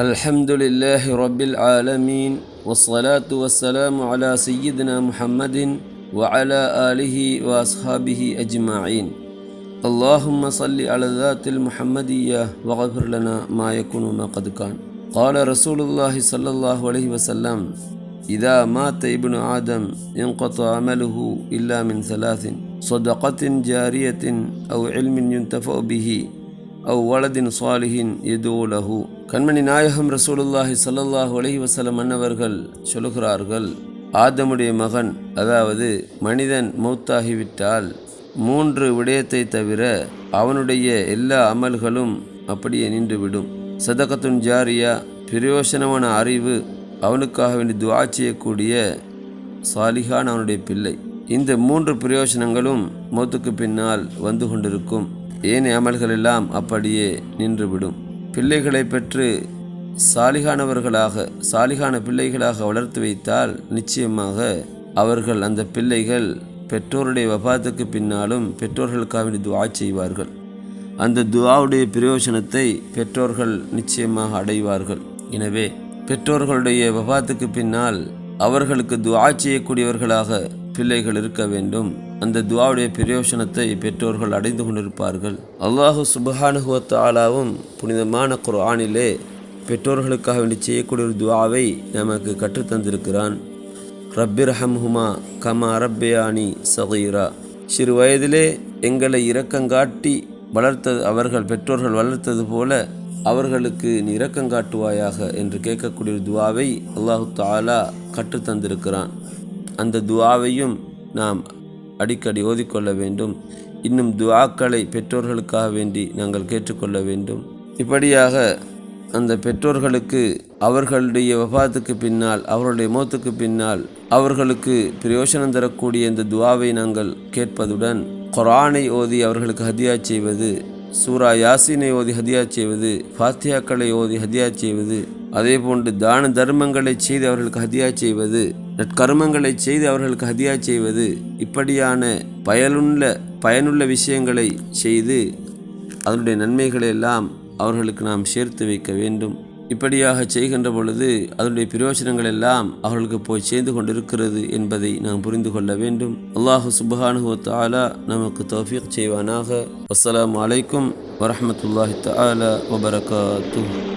الحمد لله رب العالمين والصلاة والسلام على سيدنا محمد وعلى آله وأصحابه أجمعين. اللهم صل على ذات المحمدية واغفر لنا ما يكون ما قد كان. قال رسول الله صلى الله عليه وسلم: إذا مات ابن آدم انقطع عمله إلا من ثلاث: صدقة جارية أو علم ينتفع به أو ولد صالح يدعو له. கண்மணி நாயகம் ரசூலுல்லாஹி ஸல்லல்லாஹு அலைஹி வஸல்லம் அன்னவர்கள் சொல்லுகிறார்கள், ஆதமுடைய மகன், அதாவது மனிதன் மௌத்தாகிவிட்டால் 3 விடயத்தை தவிர அவனுடைய எல்லா அமல்களும் அப்படியே நின்றுவிடும். சதகத்துன் ஜாரியா, பிரயோசனமான அறிவு, அவனுக்காக வேண்டி துஆ செய்யக்கூடிய சாலிஹான் அவனுடைய பிள்ளை. இந்த 3 பிரயோசனங்களும் மௌத்துக்கு பின்னால் வந்து கொண்டிருக்கும். ஏனைய அமல்கள் எல்லாம் அப்படியே நின்றுவிடும். பிள்ளைகளை பெற்று சாலிகான பிள்ளைகளாக வளர்த்து வைத்தால் நிச்சயமாக அவர்கள், அந்த பிள்ளைகள் பெற்றோருடைய வஃபாத்துக்கு பின்னாலும் பெற்றோர்களுக்காக வேண்டி துஆ செய்வார்கள். அந்த துஆவுடைய பிரயோசனத்தை பெற்றோர்கள் நிச்சயமாக அடைவார்கள். எனவே பெற்றோர்களுடைய வஃபாத்துக்கு பின்னால் அவர்களுக்கு துஆ செய்யக்கூடியவர்களாக பிள்ளைகள் இருக்க வேண்டும். அந்த துஆவுடைய பிரயோசனத்தை பெற்றோர்கள் அடைந்து கொண்டிருப்பார்கள். அல்லாஹு சுப்ஹானஹு வ தஆலாவும் புனிதமான குர்ஆனிலே பெற்றோர்களுக்காக வேண்டி செய்யக்கூடிய ஒரு துஆவை நமக்கு கற்றுத்தந்திருக்கிறான். ரப்பிர்ஹம்ஹுமா கமா ரப்பயானி ஸகீரா. சிறு வயதிலே எங்களை இரக்கங்காட்டி அவர்கள் பெற்றோர்கள் வளர்த்தது போல அவர்களுக்கு நீ இரக்கங்காட்டுவாயாக என்று கேட்கக்கூடிய ஒரு துஆவை அல்லாஹு தஆலா கற்றுத்தந்திருக்கிறான். அந்த துஆவையும் நாம் அடிக்கடி ஓதிக்கொள்ள வேண்டும். இன்னும் துஆக்களை பெற்றோர்களுக்காக வேண்டி நாங்கள் கேட்டுக்கொள்ள வேண்டும். இப்படியாக அந்த பெற்றோர்களுக்கு அவர்களுடைய வஃபாத்துக்கு பின்னால், அவர்களுடைய மௌத்துக்கு பின்னால் அவர்களுக்கு பிரயோசனம் தரக்கூடிய இந்த துஆவை நாங்கள் கேட்பதுடன், குர்ஆனை ஓதி அவர்களுக்கு ஹதியா செய்வது, சூரா யாசீனை ஓதி ஹதியா செய்வது, ஃபாத்தியாக்களை ஓதி ஹதியா செய்வது, அதே போன்று தான தர்மங்களை செய்து அவர்களுக்கு ஹதியா செய்வது, நற்கர்மங்களை செய்து அவர்களுக்கு ஹதியா செய்வது, இப்படியான பயனுள்ள விஷயங்களை செய்து அதனுடைய நன்மைகளை எல்லாம் அவர்களுக்கு நாம் சேர்த்து வைக்க வேண்டும். இப்படியாக செய்கின்ற பொழுது அதனுடைய பிரயோஜனங்கள் எல்லாம் அவர்களுக்கு போய் சேர்ந்து கொண்டிருக்கிறது என்பதை நாம் புரிந்து கொள்ள வேண்டும். அல்லாஹு சுப்ஹானஹு வ தஆலா நமக்கு தௌஃபீக் செய்வானாக. அஸ்ஸலாமு அலைக்கும் வரஹ்மத்துல்லாஹி தஆலா வ பரகாத்துஹு.